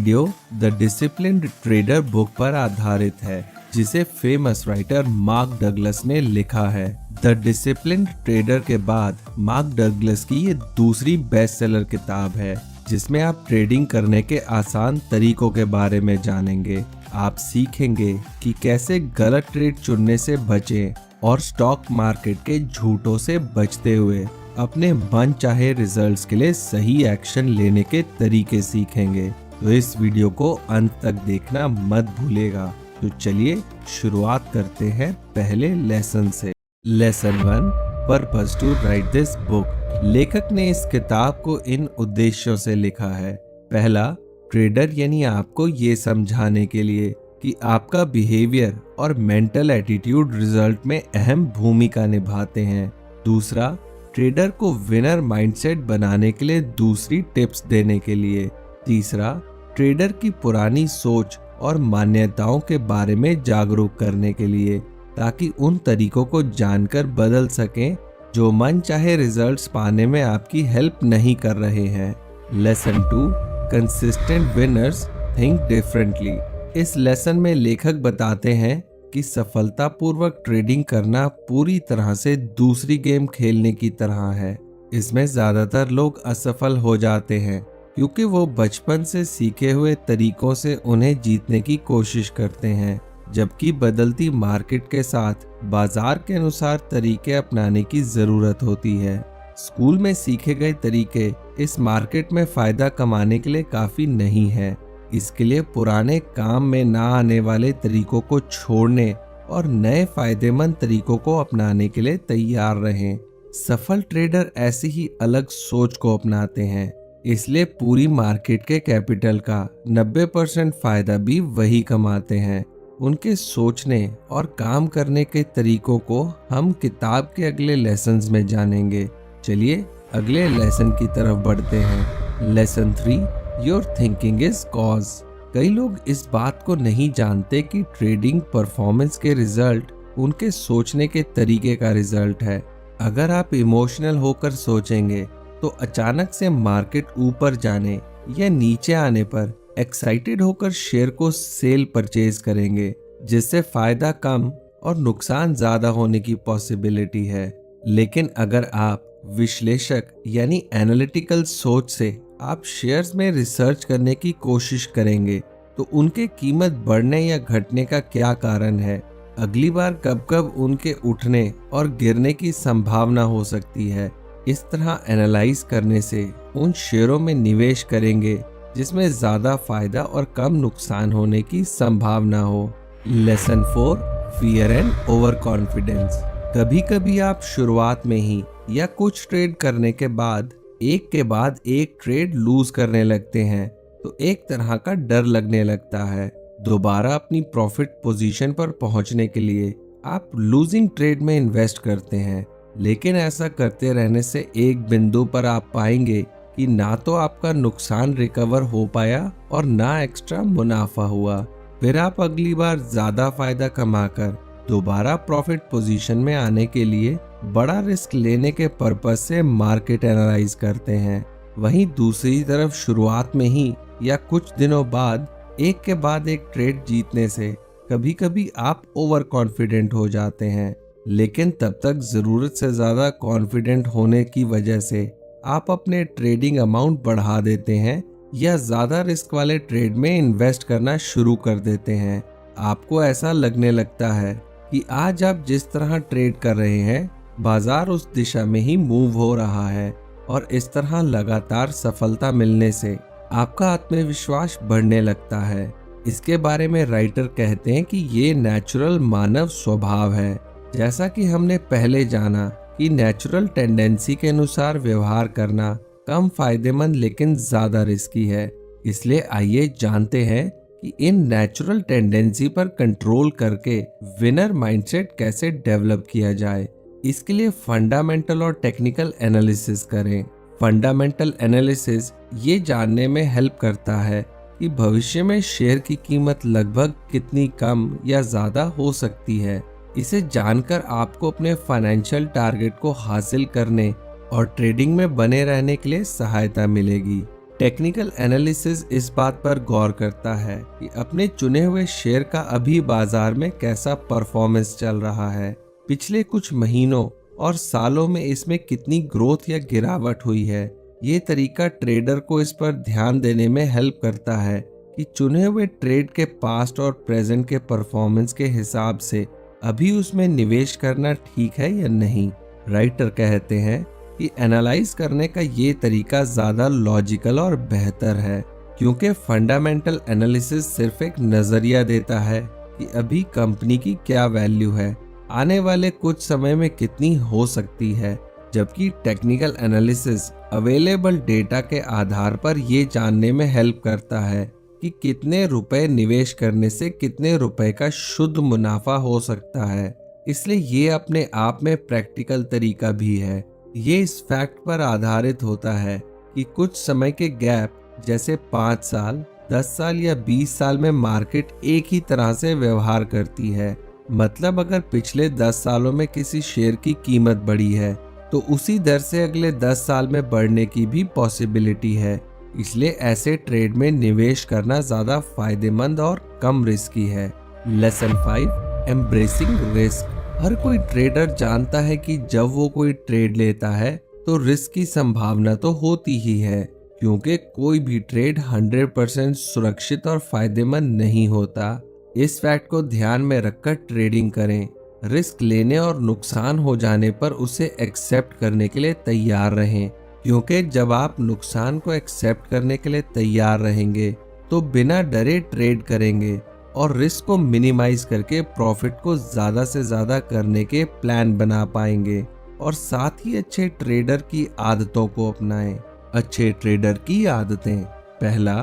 Video the disciplined trader book पर आधारित है, जिसे फेमस राइटर मार्क डगलस ने लिखा है। द डिसिप्लिन्ड ट्रेडर के बाद मार्क डगलस की ये दूसरी बेस्ट सेलर किताब है, जिसमें आप ट्रेडिंग करने के आसान तरीकों के बारे में जानेंगे। आप सीखेंगे कि कैसे गलत ट्रेड चुनने से बचें और स्टॉक मार्केट के झूठों से बचते हुए अपने मन चाहे रिजल्ट्स के लिए सही एक्शन लेने के तरीके सीखेंगे। तो इस वीडियो को अंत तक देखना मत भूलेगा। तो चलिए शुरुआत करते हैं पहले लेसन से। Lesson 1, purpose to write this book. लेखक ने इस किताब को इन उद्देश्यों से लिखा है। पहला, ट्रेडर यानी आपको ये समझाने के लिए कि आपका बिहेवियर और मेंटल एटीट्यूड रिजल्ट में अहम भूमिका निभाते हैं। दूसरा, ट्रेडर को विनर माइंडसेट बनाने के लिए दूसरी टिप्स देने के लिए। तीसरा, ट्रेडर की पुरानी सोच और मान्यताओं के बारे में जागरूक करने के लिए, ताकि उन तरीकों को जानकर बदल सकें जो मन चाहे रिजल्ट्स पाने में आपकी हेल्प नहीं कर रहे हैं। Lesson 2, consistent winners think differently. इस लेसन में लेखक बताते हैं कि सफलतापूर्वक ट्रेडिंग करना पूरी तरह से दूसरी गेम खेलने की तरह है। इसमें ज्यादातर लोग असफल हो जाते हैं क्योंकि वो बचपन से सीखे हुए तरीकों से उन्हें जीतने की कोशिश करते हैं, जबकि बदलती मार्केट के साथ बाजार के अनुसार तरीके अपनाने की जरूरत होती है। स्कूल में सीखे गए तरीके इस मार्केट में फायदा कमाने के लिए काफी नहीं है। इसके लिए पुराने काम में ना आने वाले तरीकों को छोड़ने और नए फायदेमंद तरीकों को अपनाने के लिए तैयार रहें। सफल ट्रेडर ऐसी ही अलग सोच को अपनाते हैं, इसलिए पूरी मार्केट के कैपिटल का 90% फायदा भी वही कमाते हैं। उनके सोचने और काम करने के तरीकों को हम किताब के अगले लेसन्स में जानेंगे। चलिए अगले लेसन की तरफ बढ़ते हैं। Lesson 3, your thinking is cause. कई लोग इस बात को नहीं जानते कि ट्रेडिंग परफॉर्मेंस के रिजल्ट उनके सोचने के तरीके का रिजल्ट है। अगर आप इमोशनल होकर सोचेंगे तो अचानक से मार्केट ऊपर जाने या नीचे आने पर एक्साइटेड होकर शेयर को सेल परचेज करेंगे, जिससे फायदा कम और नुकसान ज्यादा होने की पॉसिबिलिटी है। लेकिन अगर आप विश्लेषक यानी एनालिटिकल सोच से आप शेयर्स में रिसर्च करने की कोशिश करेंगे तो उनके कीमत बढ़ने या घटने का क्या कारण है, अगली बार कब कब उनके उठने और गिरने की संभावना हो सकती है। इस तरह एनालाइज करने से उन शेयरों में निवेश करेंगे जिसमें ज्यादा फायदा और कम नुकसान होने की संभावना हो। Lesson 4, fear and over confidence. कभी कभी आप शुरुआत में ही या कुछ ट्रेड करने के बाद एक ट्रेड लूज करने लगते हैं, तो एक तरह का डर लगने लगता है। दोबारा अपनी प्रॉफिट पोजीशन पर पहुंचने के लिए आप लूजिंग ट्रेड में इन्वेस्ट करते हैं, लेकिन ऐसा करते रहने से एक बिंदु पर आप पाएंगे कि ना तो आपका नुकसान रिकवर हो पाया और ना एक्स्ट्रा मुनाफा हुआ। फिर आप अगली बार ज्यादा फायदा कमाकर दोबारा प्रॉफिट पोजीशन में आने के लिए बड़ा रिस्क लेने के पर्पज से मार्केट एनालाइज करते हैं। वहीं दूसरी तरफ शुरुआत में ही या कुछ दिनों बाद एक ट्रेड जीतने से कभी कभी आप ओवर कॉन्फिडेंट हो जाते हैं, लेकिन तब तक जरूरत से ज्यादा कॉन्फिडेंट होने की वजह से आप अपने ट्रेडिंग अमाउंट बढ़ा देते हैं या ज्यादा रिस्क वाले ट्रेड में इन्वेस्ट करना शुरू कर देते हैं। आपको ऐसा लगने लगता है कि आज आप जिस तरह ट्रेड कर रहे हैं बाजार उस दिशा में ही मूव हो रहा है, और इस तरह लगातार सफलता मिलने से आपका आत्मविश्वास बढ़ने लगता है। इसके बारे में राइटर कहते हैं कि ये नेचुरल मानव स्वभाव है। जैसा कि हमने पहले जाना कि नेचुरल टेंडेंसी के अनुसार व्यवहार करना कम फायदेमंद लेकिन ज्यादा रिस्की है। इसलिए आइए जानते हैं कि इन नेचुरल टेंडेंसी पर कंट्रोल करके विनर माइंडसेट कैसे डेवलप किया जाए। इसके लिए फंडामेंटल और टेक्निकल एनालिसिस करें। फंडामेंटल एनालिसिस ये जानने में हेल्प करता है कि भविष्य में शेयर की कीमत लगभग कितनी कम या ज्यादा हो सकती है। इसे जानकर आपको अपने फाइनेंशियल टारगेट को हासिल करने और ट्रेडिंग में बने रहने के लिए सहायता मिलेगी। टेक्निकल एनालिसिस इस बात पर गौर करता है कि अपने चुने हुए शेयर का अभी बाजार में कैसा परफॉर्मेंस चल रहा है, पिछले कुछ महीनों और सालों में इसमें कितनी ग्रोथ या गिरावट हुई है। ये तरीका ट्रेडर को इस पर ध्यान देने में हेल्प करता है कि चुने हुए ट्रेड के पास्ट और प्रेजेंट के परफॉर्मेंस के हिसाब से अभी उसमें निवेश करना ठीक है या नहीं। राइटर कहते हैं कि एनालाइज करने का ये तरीका ज्यादा लॉजिकल और बेहतर है, क्योंकि फंडामेंटल एनालिसिस सिर्फ एक नजरिया देता है कि अभी कंपनी की क्या वैल्यू है, आने वाले कुछ समय में कितनी हो सकती है, जबकि टेक्निकल एनालिसिस अवेलेबल डेटा के आधार पर ये जानने में हेल्प करता है कि कितने रुपए निवेश करने से कितने रुपए का शुद्ध मुनाफा हो सकता है। इसलिए ये अपने आप में प्रैक्टिकल तरीका भी है। ये इस फैक्ट पर आधारित होता है कि कुछ समय के गैप जैसे 5 साल, 10 साल या 20 साल में मार्केट एक ही तरह से व्यवहार करती है। मतलब अगर पिछले 10 सालों में किसी शेयर की कीमत बढ़ी है तो उसी दर से अगले 10 साल में बढ़ने की भी पॉसिबिलिटी है। इसलिए ऐसे ट्रेड में निवेश करना ज्यादा फायदेमंद और कम रिस्की है। Lesson 5, embracing risk. हर कोई ट्रेडर जानता है कि जब वो कोई ट्रेड लेता है तो रिस्क की संभावना तो होती ही है, क्योंकि कोई भी ट्रेड 100% सुरक्षित और फायदेमंद नहीं होता। इस फैक्ट को ध्यान में रखकर ट्रेडिंग करें। रिस्क लेने और नुकसान हो जाने पर उसे एक्सेप्ट करने के लिए तैयार रहें, क्योंकि जब आप नुकसान को एक्सेप्ट करने के लिए तैयार रहेंगे तो बिना डरे ट्रेड करेंगे और रिस्क को मिनिमाइज करके प्रॉफिट को ज्यादा से ज्यादा करने के प्लान बना पाएंगे और साथ ही अच्छे ट्रेडर की आदतों को अपनाएं। अच्छे ट्रेडर की आदतें। पहला,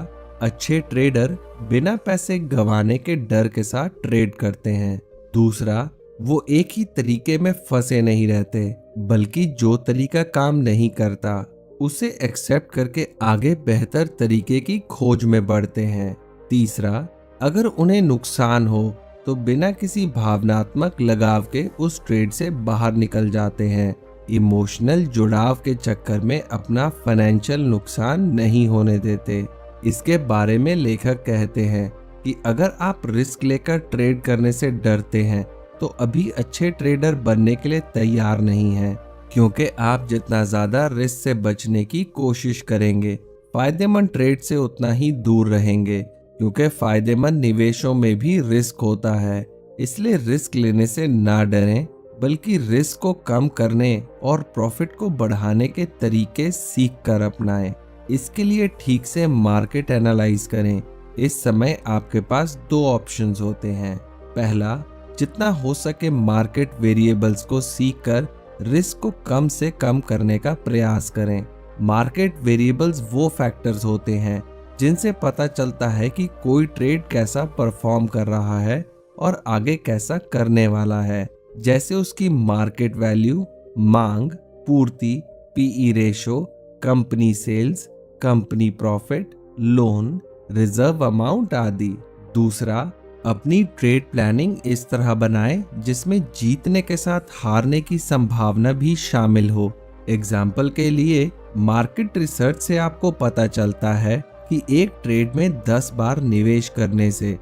अच्छे ट्रेडर बिना पैसे गंवाने के डर के साथ ट्रेड करते हैं। दूसरा, वो एक ही तरीके में फंसे नहीं रहते, बल्कि जो तरीका काम नहीं करता उसे एक्सेप्ट करके आगे बेहतर तरीके की खोज में बढ़ते हैं। तीसरा, अगर उन्हें नुकसान हो तो बिना किसी भावनात्मक लगाव के उस ट्रेड से बाहर निकल जाते हैं। इमोशनल जुड़ाव के चक्कर में अपना फाइनेंशियल नुकसान नहीं होने देते। इसके बारे में लेखक कहते हैं कि अगर आप रिस्क लेकर ट्रेड करने से डरते हैं तो अभी अच्छे ट्रेडर बनने के लिए तैयार नहीं हैं, क्योंकि आप जितना ज्यादा रिस्क से बचने की कोशिश करेंगे, फायदेमंद ट्रेड से उतना ही दूर रहेंगे, क्योंकि फायदेमंद निवेशों में भी रिस्क होता है। इसलिए रिस्क लेने से ना डरें, बल्कि रिस्क को कम करने और प्रॉफिट को बढ़ाने के तरीके सीख कर अपनाएं। इसके लिए ठीक से मार्केट एनालाइज करें। इस समय आपके पास 2 ऑप्शंस होते हैं। पहला, जितना हो सके मार्केट वेरिएबल्स को सीख कर रिस्क को कम से कम करने का प्रयास करें। मार्केट वेरिएबल्स वो फैक्टर्स होते हैं जिनसे पता चलता है कि कोई ट्रेड कैसा परफॉर्म कर रहा है और आगे कैसा करने वाला है, जैसे उसकी मार्केट वैल्यू, मांग, पूर्ति, PE ratio, company sales, company profit, loan, reserve amount आदि। दूसरा, अपनी ट्रेड प्लानिंग इस तरह बनाएं जिसमें जीतने के साथ हारने की संभावना भी शामिल हो। एग्जाम्पल के लिए, मार्केट रिसर्च से आपको पता चलता है कि एक ट्रेड में 10 बार निवेश करने से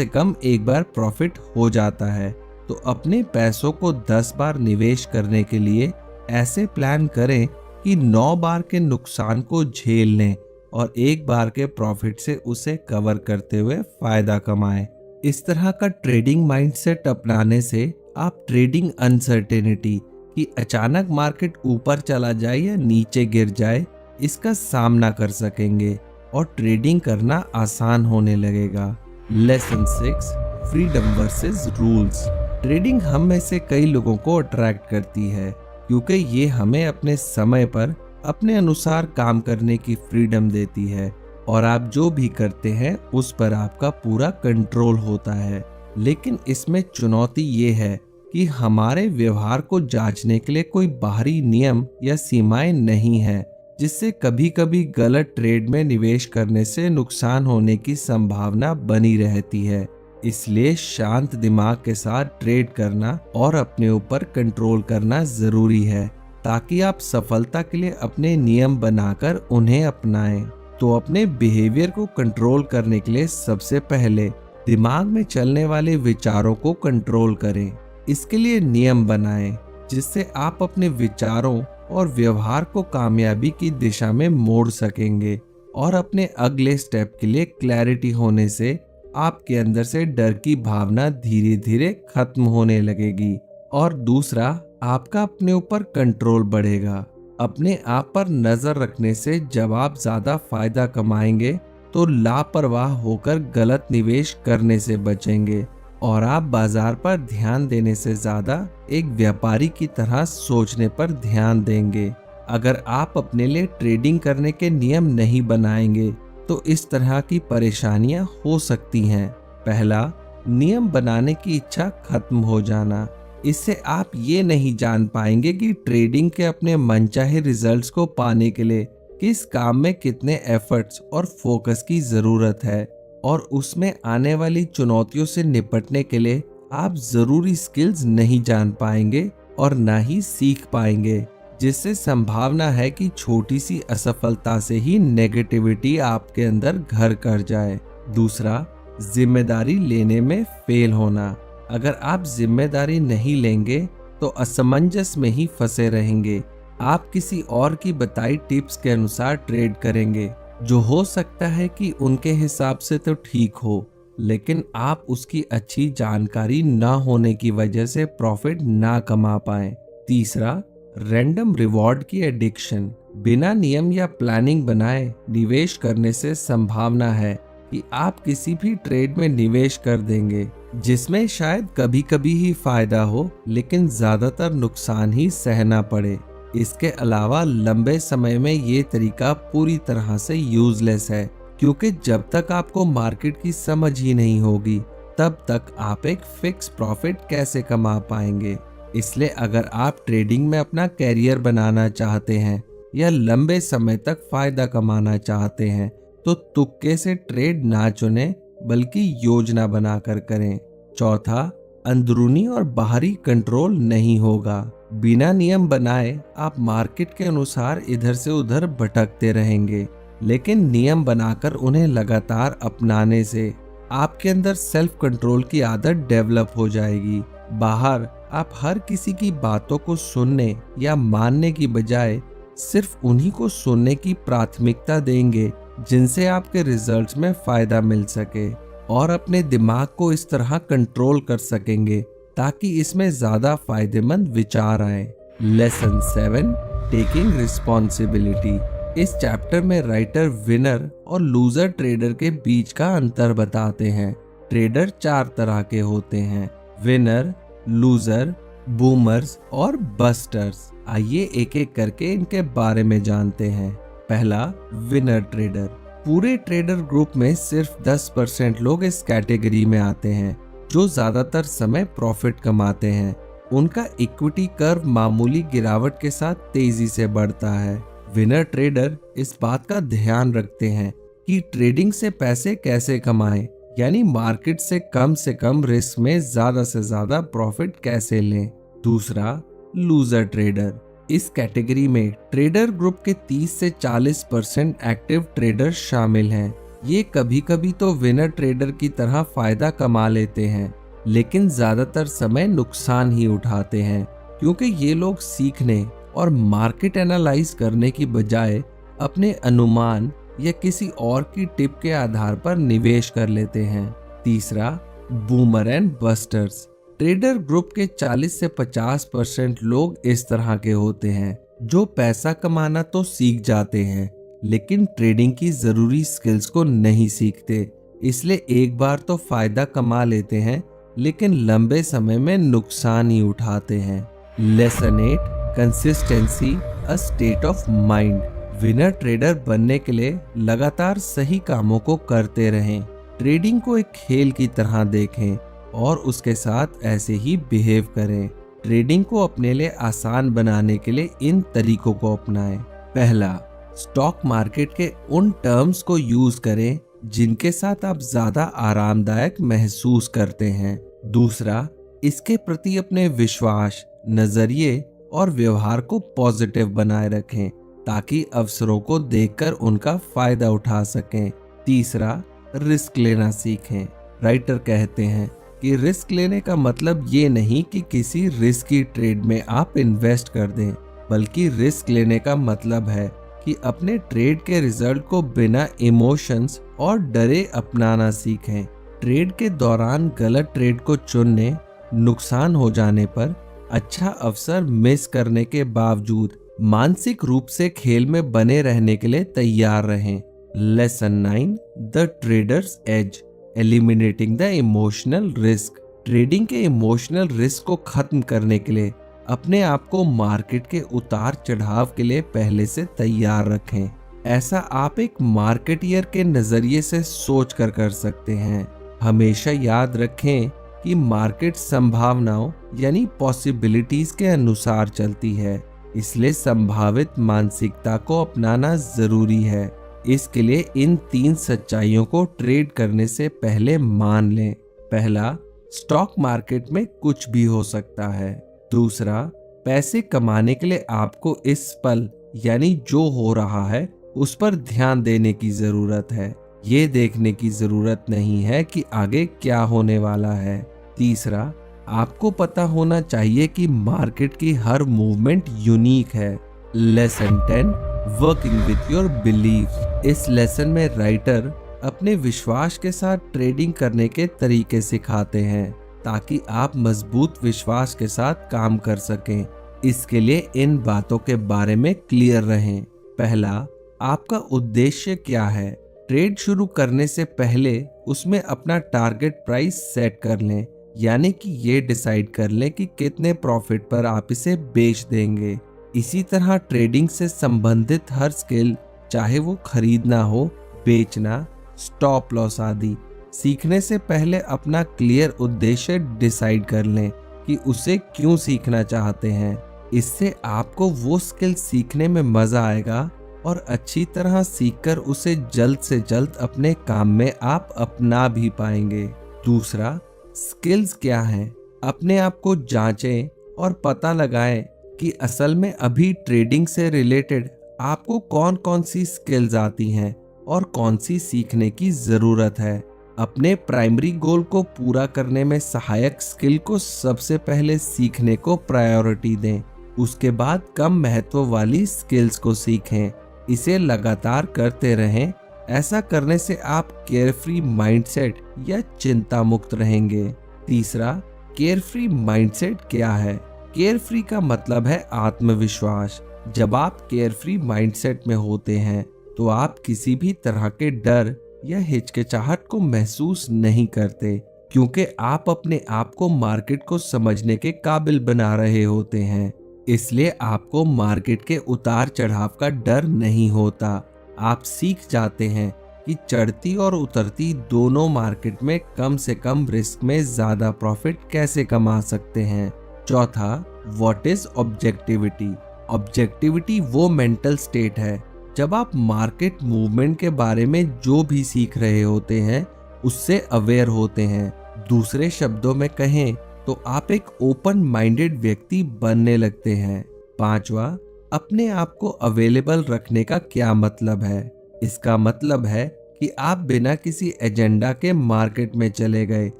कम एक बार प्रॉफिट हो जाता है। तो अपने पैसों को 10 बार निवेश करने के लिए ऐसे प्लान करें कि 9 बार के नुकसान को झेल लें और 1 बार के प्रॉफिट से उसे कवर करते हुए फायदा कमाएं। इस तरह का ट्रेडिंग माइंडसेट अपनाने से आप ट्रेडिंग अनसर्टेनिटी कि अचानक मार्केट ऊपर चला जाए या नीचे गिर जाए, इसका सामना कर सकेंगे और ट्रेडिंग करना आसान होने लगेगा। Lesson 6, freedom versus rules. Trading हम में से कई लोगों को अट्रैक्ट करती है, क्योंकि ये हमें अपने समय पर अपने अनुसार काम करने की फ्रीडम देती है और आप जो भी करते हैं उस पर आपका पूरा कंट्रोल होता है। लेकिन इसमें चुनौती ये है कि हमारे व्यवहार को जांचने के लिए कोई बाहरी नियम या सीमाएं नहीं है, जिससे कभी कभी गलत ट्रेड में निवेश करने से नुकसान होने की संभावना बनी रहती है। इसलिए शांत दिमाग के साथ ट्रेड करना और अपने ऊपर कंट्रोल करना जरूरी है, ताकि आप सफलता के लिए अपने नियम बनाकर उन्हें अपनाएं। तो अपने बिहेवियर को कंट्रोल करने के लिए सबसे पहले दिमाग में चलने वाले विचारों को कंट्रोल करें। इसके लिए नियम बनाएं जिससे आप अपने विचारों और व्यवहार को कामयाबी की दिशा में मोड़ सकेंगे, और अपने अगले स्टेप के लिए क्लैरिटी होने से आपके अंदर से डर की भावना धीरे धीरे खत्म होने लगेगी। और दूसरा, आपका अपने ऊपर कंट्रोल बढ़ेगा। अपने आप पर नजर रखने से जब आप ज्यादा फायदा कमाएंगे तो लापरवाह होकर गलत निवेश करने से बचेंगे, और आप बाजार पर ध्यान देने से ज्यादा एक व्यापारी की तरह सोचने पर ध्यान देंगे। अगर आप अपने लिए ट्रेडिंग करने के नियम नहीं बनाएंगे तो इस तरह की परेशानियां हो सकती हैं। पहला, नियम बनाने की इच्छा खत्म हो जाना। इससे आप ये नहीं जान पाएंगे कि ट्रेडिंग के अपने मनचाहे रिजल्ट्स को पाने के लिए किस काम में कितने एफर्ट्स और फोकस की जरूरत है, और उसमें आने वाली चुनौतियों से निपटने के लिए आप जरूरी स्किल्स नहीं जान पाएंगे और ना ही सीख पाएंगे, जिससे संभावना है कि छोटी सी असफलता से ही नेगेटिविटी आपके अंदर घर कर जाए। दूसरा, जिम्मेदारी लेने में फेल होना। अगर आप जिम्मेदारी नहीं लेंगे तो असमंजस में ही फंसे रहेंगे। आप किसी और की बताई टिप्स के अनुसार ट्रेड करेंगे, जो हो सकता है कि उनके हिसाब से तो ठीक हो, लेकिन आप उसकी अच्छी जानकारी ना होने की वजह से प्रॉफिट ना कमा पाए। तीसरा, रैंडम रिवॉर्ड की एडिक्शन। बिना नियम या प्लानिंग बनाए निवेश करने से संभावना है कि आप किसी भी ट्रेड में निवेश कर देंगे जिसमें शायद कभी कभी ही फायदा हो, लेकिन ज्यादातर नुकसान ही सहना पड़े। इसके अलावा लंबे समय में ये तरीका पूरी तरह से यूजलेस है, क्योंकि जब तक आपको मार्केट की समझ ही नहीं होगी तब तक आप एक फिक्स प्रॉफिट कैसे कमा पाएंगे। इसलिए अगर आप ट्रेडिंग में अपना कैरियर बनाना चाहते हैं या लंबे समय तक फायदा कमाना चाहते हैं तो तुक्के से ट्रेड ना चुनें, बल्कि योजना बनाकर करें। चौथा, अंदरूनी और बाहरी कंट्रोल नहीं होगा। बिना नियम बनाए आप मार्केट के अनुसार इधर से उधर भटकते रहेंगे, लेकिन नियम बनाकर उन्हें लगातार अपनाने से आपके अंदर सेल्फ कंट्रोल की आदत डेवलप हो जाएगी। बाहर आप हर किसी की बातों को सुनने या मानने की बजाय सिर्फ उन्हीं को सुनने की प्राथमिकता देंगे जिनसे आपके रिजल्ट्स में फायदा मिल सके, और अपने दिमाग को इस तरह कंट्रोल कर सकेंगे ताकि इसमें ज्यादा फायदेमंद विचार आए। Lesson 7, taking responsibility. इस चैप्टर में राइटर विनर और लूजर ट्रेडर के बीच का अंतर बताते हैं। ट्रेडर 4 तरह के होते हैं: विनर, लूजर, बूमर्स और बस्टर्स। आइए एक एक करके इनके बारे में जानते हैं। पहला, विनर ट्रेडर। पूरे ट्रेडर ग्रुप में सिर्फ 10% लोग इस कैटेगरी में आते हैं जो ज्यादातर समय प्रॉफिट कमाते हैं। उनका इक्विटी कर्व मामूली गिरावट के साथ तेजी से बढ़ता है। विनर ट्रेडर इस बात का ध्यान रखते हैं कि ट्रेडिंग से पैसे कैसे कमाएं, यानी मार्केट से कम रिस्क में ज्यादा से ज्यादा प्रॉफिट कैसे लें। दूसरा, लूजर ट्रेडर। इस कैटेगरी में ट्रेडर ग्रुप के 30 से 40% एक्टिव ट्रेडर शामिल हैं। ये कभी कभी तो विनर ट्रेडर की तरह फायदा कमा लेते हैं, लेकिन ज्यादातर समय नुकसान ही उठाते हैं, क्योंकि ये लोग सीखने और मार्केट एनालाइज करने की बजाय अपने अनुमान या किसी और की टिप के आधार पर निवेश कर लेते हैं। तीसरा, boomer and busters. Trader group के 40 से 50% लोग इस तरह के होते हैं जो पैसा कमाना तो सीख जाते हैं, लेकिन ट्रेडिंग की जरूरी स्किल्स को नहीं सीखते। इसलिए एक बार तो फायदा कमा लेते हैं, लेकिन लंबे समय में नुकसान ही उठाते हैं। Lesson 8, consistency a state of mind. Winner trader बनने के लिए लगातार सही कामों को करते रहें। ट्रेडिंग को एक खेल की तरह देखें और उसके साथ ऐसे ही बिहेव करें। ट्रेडिंग को अपने लिए आसान बनाने के लिए इन तरीकों को अपनाएं। पहला, स्टॉक मार्केट के उन टर्म्स को यूज करें जिनके साथ आप ज्यादा आरामदायक महसूस करते हैं। दूसरा, इसके प्रति अपने विश्वास, नजरिए और व्यवहार को पॉजिटिव बनाए रखें। ताकि अवसरों को देखकर उनका फायदा उठा सकें। तीसरा, रिस्क लेना सीखें। राइटर कहते हैं कि रिस्क लेने का मतलब ये नहीं कि किसी रिस्की ट्रेड में आप इन्वेस्ट कर दें, बल्कि रिस्क लेने का मतलब है कि अपने ट्रेड के रिजल्ट को बिना इमोशंस और डरे अपनाना सीखें। ट्रेड के दौरान गलत ट्रेड को चुनने, नुकसान हो जाने पर अच्छा अवसर मिस करने के बावजूद मानसिक रूप से खेल में बने रहने के लिए तैयार रहें। Lesson 9, the traders edge, eliminating the emotional risk. Trading के इमोशनल रिस्क को खत्म करने के लिए अपने आप को मार्केट के उतार चढ़ाव के लिए पहले से तैयार रखें। ऐसा आप एक मार्केटियर के नजरिए से सोच कर सकते हैं। हमेशा याद रखें कि मार्केट संभावनाओं यानी पॉसिबिलिटीज के अनुसार चलती है, इसलिए संभावित मानसिकता को अपनाना जरूरी है। इसके लिए इन 3 सच्चाइयों को ट्रेड करने से पहले मान लें। पहला, स्टॉक मार्केट में कुछ भी हो सकता है। दूसरा, पैसे कमाने के लिए आपको इस पल यानी जो हो रहा है उस पर ध्यान देने की जरूरत है। ये देखने की जरूरत नहीं है कि आगे क्या होने वाला है। तीसरा, आपको पता होना चाहिए कि मार्केट की हर मूवमेंट यूनिक है। Lesson 10, working with your belief. इस लेसन में राइटर अपने विश्वास के साथ ट्रेडिंग करने के तरीके सिखाते हैं ताकि आप मजबूत विश्वास के साथ काम कर सकें। इसके लिए इन बातों के बारे में क्लियर रहें। पहला, आपका उद्देश्य क्या है। ट्रेड शुरू करने से पहले उसमें अपना टारगेट प्राइस सेट कर लें, यानी कि ये डिसाइड कर लें कि कितने प्रॉफिट पर आप इसे बेच देंगे। इसी तरह ट्रेडिंग से संबंधित हर स्किल, चाहे वो खरीदना हो, बेचना, स्टॉप लॉस आदि, सीखने से पहले अपना क्लियर उद्देश्य डिसाइड कर लें कि उसे क्यों सीखना चाहते हैं। इससे आपको वो स्किल सीखने में मजा आएगा और अच्छी तरह सीखकर उसे जल्द से जल्द अपने काम में आप अपना भी पाएंगे। दूसरा, स्किल्स क्या हैं? अपने आप को जांचें और पता लगाएं कि असल में अभी ट्रेडिंग से रिलेटेड आपको कौन कौन सी स्किल्स आती हैं और कौन सी सीखने की जरूरत है। अपने प्राइमरी गोल को पूरा करने में सहायक स्किल को सबसे पहले सीखने को प्रायोरिटी दें। उसके बाद कम महत्व वाली स्किल्स को सीखें। इसे लगातार करते रहें। ऐसा करने से आप केयरफ्री माइंडसेट या चिंता मुक्त रहेंगे। तीसरा, केयरफ्री माइंडसेट क्या है? केयरफ्री का मतलब है आत्मविश्वास। जब आप केयरफ्री माइंडसेट में होते हैं तो आप किसी भी तरह के डर या हिचकिचाहट को महसूस नहीं करते, क्योंकि आप अपने आप को मार्केट को समझने के काबिल बना रहे होते हैं। इसलिए आपको मार्केट के उतार चढ़ाव का डर नहीं होता। आप सीख जाते हैं कि चढ़ती और उतरती दोनों मार्केट में कम से कम रिस्क में ज्यादा प्रॉफिट कैसे कमा सकते हैं। चौथा, व्हाट इज ऑब्जेक्टिविटी? ऑब्जेक्टिविटी वो मेंटल स्टेट है जब आप मार्केट मूवमेंट के बारे में जो भी सीख रहे होते हैं उससे अवेयर होते हैं। दूसरे शब्दों में कहें तो आप एक ओपन माइंडेड व्यक्ति बनने लगते हैं। पांचवा, अपने आप को अवेलेबल रखने का क्या मतलब है? इसका मतलब है कि आप बिना किसी एजेंडा के मार्केट में चले गए।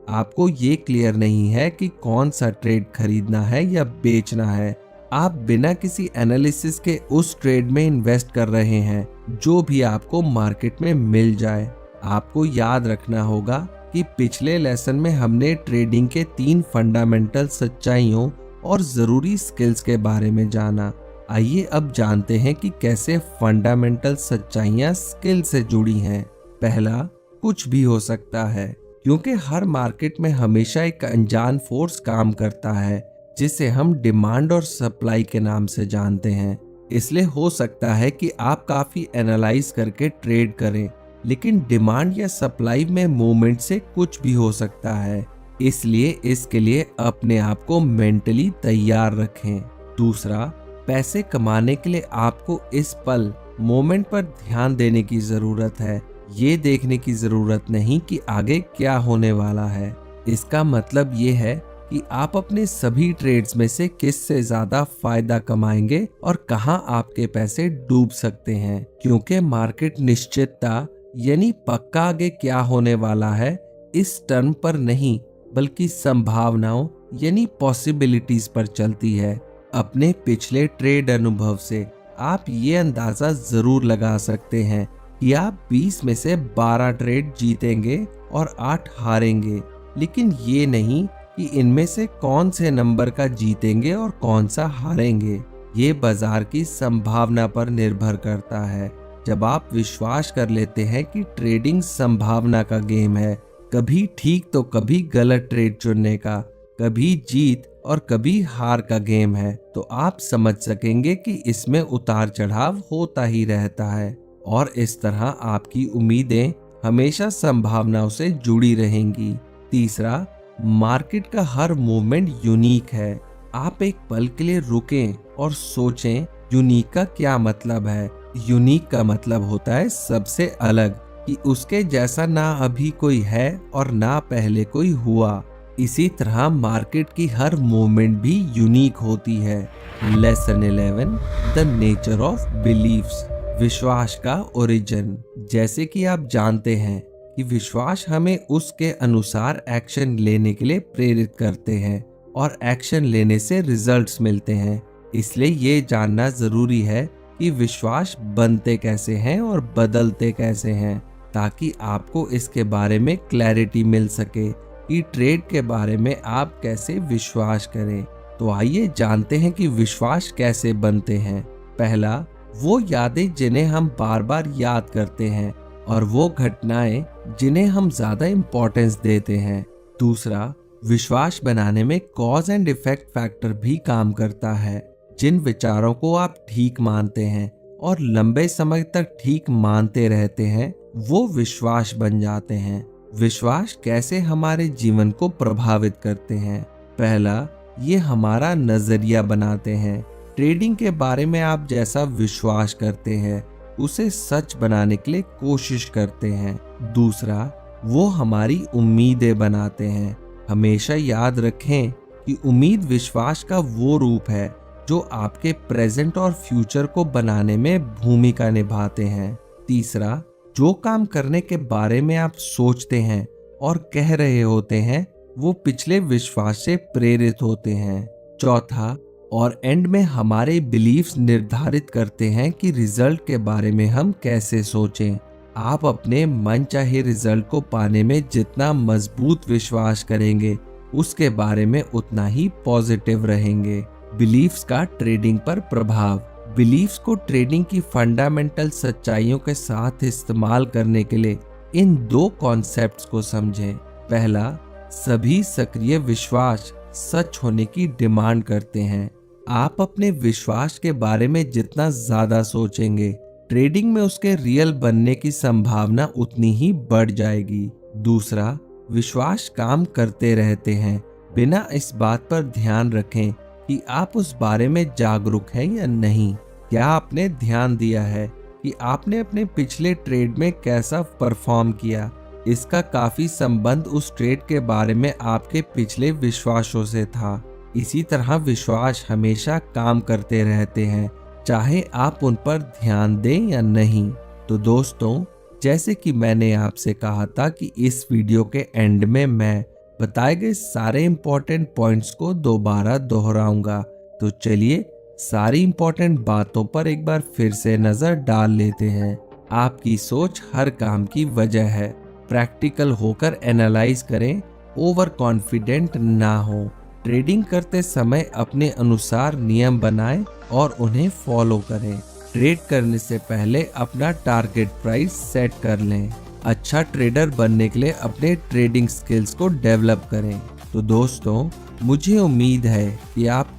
आपको ये क्लियर नहीं है कि कौन सा ट्रेड खरीदना है या बेचना है। आप बिना किसी एनालिसिस के उस ट्रेड में इन्वेस्ट कर रहे हैं जो भी आपको मार्केट में मिल जाए। आपको याद रखना होगा कि पिछले लेसन में हमने ट्रेडिंग के 3 फंडामेंटल सच्चाइयों और जरूरी स्किल्स के बारे में जाना। आइए अब जानते हैं कि कैसे फंडामेंटल सच्चाइयां स्किल से जुड़ी हैं। पहला, कुछ भी हो सकता है, क्योंकि हर मार्केट में हमेशा एक अनजान फोर्स काम करता है जिसे हम डिमांड और सप्लाई के नाम से जानते हैं। इसलिए हो सकता है कि आप काफी एनालाइज करके ट्रेड करें, लेकिन डिमांड या सप्लाई में मूवमेंट से कुछ भी हो सकता है। इसलिए इसके लिए अपने आप को मेंटली तैयार रखें। दूसरा, पैसे कमाने के लिए आपको इस पल मोमेंट पर ध्यान देने की जरूरत है। ये देखने की जरूरत नहीं कि आगे क्या होने वाला है। इसका मतलब ये है कि कि आप अपने सभी ट्रेड्स में से किस से ज्यादा फायदा कमाएंगे और कहां आपके पैसे डूब सकते हैं, क्योंकि मार्केट निश्चितता यानी पक्का आगे क्या होने वाला है इस टर्म पर नहीं बल्कि संभावनाओं यानी पॉसिबिलिटीज पर चलती है। अपने पिछले ट्रेड अनुभव से आप ये अंदाजा जरूर लगा सकते हैं कि आप 20 में से 12 ट्रेड जीतेंगे और 8 हारेंगे, लेकिन ये नहीं कि इनमें से कौन से नंबर का जीतेंगे और कौन सा हारेंगे। ये बाजार की संभावना पर निर्भर करता है। जब आप विश्वास कर लेते हैं कि ट्रेडिंग संभावना का गेम है, कभी ठीक तो कभी गलत ट्रेड चुनने का, कभी जीत और कभी हार का गेम है, तो आप समझ सकेंगे कि इसमें उतार चढ़ाव होता ही रहता है और इस तरह आपकी उम्मीदें हमेशा संभावनाओं से जुड़ी रहेंगी। तीसरा, मार्केट का हर मूवमेंट यूनिक है। आप एक पल के लिए रुकें और सोचें यूनिक का क्या मतलब है। यूनिक का मतलब होता है सबसे अलग, कि उसके जैसा ना अभी कोई है और ना पहले कोई हुआ। इसी तरह मार्केट की हर मूवमेंट भी यूनिक होती है। Lesson 11, the nature of beliefs, विश्वास का ओरिजिन। जैसे कि आप जानते हैं कि विश्वास हमें उसके अनुसार एक्शन लेने के लिए प्रेरित करते हैं और एक्शन लेने से रिजल्ट्स मिलते हैं। इसलिए ये जानना जरूरी है कि विश्वास बनते कैसे हैं और बदलते कैसे हैं, ताकि आपको इसके बारे में क्लैरिटी मिल सके कि ट्रेड के बारे में आप कैसे विश्वास करें। तो आइए जानते हैं कि विश्वास कैसे बनते हैं। पहला, वो यादें जिन्हें हम बार बार याद करते हैं और वो घटनाएं जिन्हें हम ज्यादा इंपॉर्टेंस देते हैं। दूसरा, विश्वास बनाने में कॉज एंड इफेक्ट फैक्टर भी काम करता है। जिन विचारों को आप ठीक मानते हैं और लंबे समय तक ठीक मानते रहते हैं, वो विश्वास बन जाते हैं। विश्वास कैसे हमारे जीवन को प्रभावित करते हैं? पहला, ये हमारा नजरिया बनाते हैं। ट्रेडिंग के बारे में आप जैसा विश्वास करते हैं उसे सच बनाने के लिए कोशिश करते हैं। दूसरा, वो हमारी उम्मीदें बनाते हैं। हमेशा याद रखें कि उम्मीद विश्वास का वो रूप है जो आपके प्रेजेंट और फ्यूचर को बनाने में भूमिका निभाते हैं। तीसरा, जो काम करने के बारे में आप सोचते हैं और कह रहे होते हैं वो पिछले विश्वास से प्रेरित होते हैं। चौथा और एंड में हमारे बिलीफ्स निर्धारित करते हैं कि रिजल्ट के बारे में हम कैसे सोचें। आप अपने मनचाहे रिजल्ट को पाने में जितना मजबूत विश्वास करेंगे उसके बारे में उतना ही पॉजिटिव रहेंगे। बिलीफ्स का ट्रेडिंग पर प्रभाव। बिलीफ्स को ट्रेडिंग की फंडामेंटल सच्चाइयों के साथ इस्तेमाल करने के लिए इन दो कॉन्सेप्ट्स को समझें। पहला, सभी सक्रिय विश्वास सच होने की डिमांड करते हैं। आप अपने विश्वास के बारे में जितना ज्यादा सोचेंगे, ट्रेडिंग में उसके रियल बनने की संभावना उतनी ही बढ़ जाएगी। दूसरा, विश्वास काम करते रहते हैं बिना इस बात पर ध्यान रखें कि आप उस बारे में जागरूक हैं या नहीं। क्या आपने ध्यान दिया है कि आपने अपने पिछले ट्रेड में कैसा परफॉर्म किया? इसका काफी संबंध उस ट्रेड के बारे में आपके पिछले विश्वासों से था। इसी तरह विश्वास हमेशा काम करते रहते हैं, चाहे आप उन पर ध्यान दें या नहीं। तो दोस्तों, जैसे कि मैंने आपसे कहा था कि इस वीडियो के एंड में मैं बताए गए सारे इंपॉर्टेंट पॉइंट्स को दोबारा दोहराऊंगा। तो चलिए सारी इंपॉर्टेंट बातों पर एक बार फिर से नजर डाल लेते हैं। आपकी सोच हर काम की वजह है। प्रैक्टिकल होकर एनालाइज करें, ओवर कॉन्फिडेंट ना हो। ट्रेडिंग करते समय अपने अनुसार नियम बनाएं और उन्हें फॉलो करें। ट्रेड करने से पहले अपना टारगेट प्राइस सेट कर लें। अच्छा ट्रेडर बनने के लिए अपने ट्रेडिंग स्किल्स को डेवलप करें। तो दोस्तों, मुझे उम्मीद है कि आप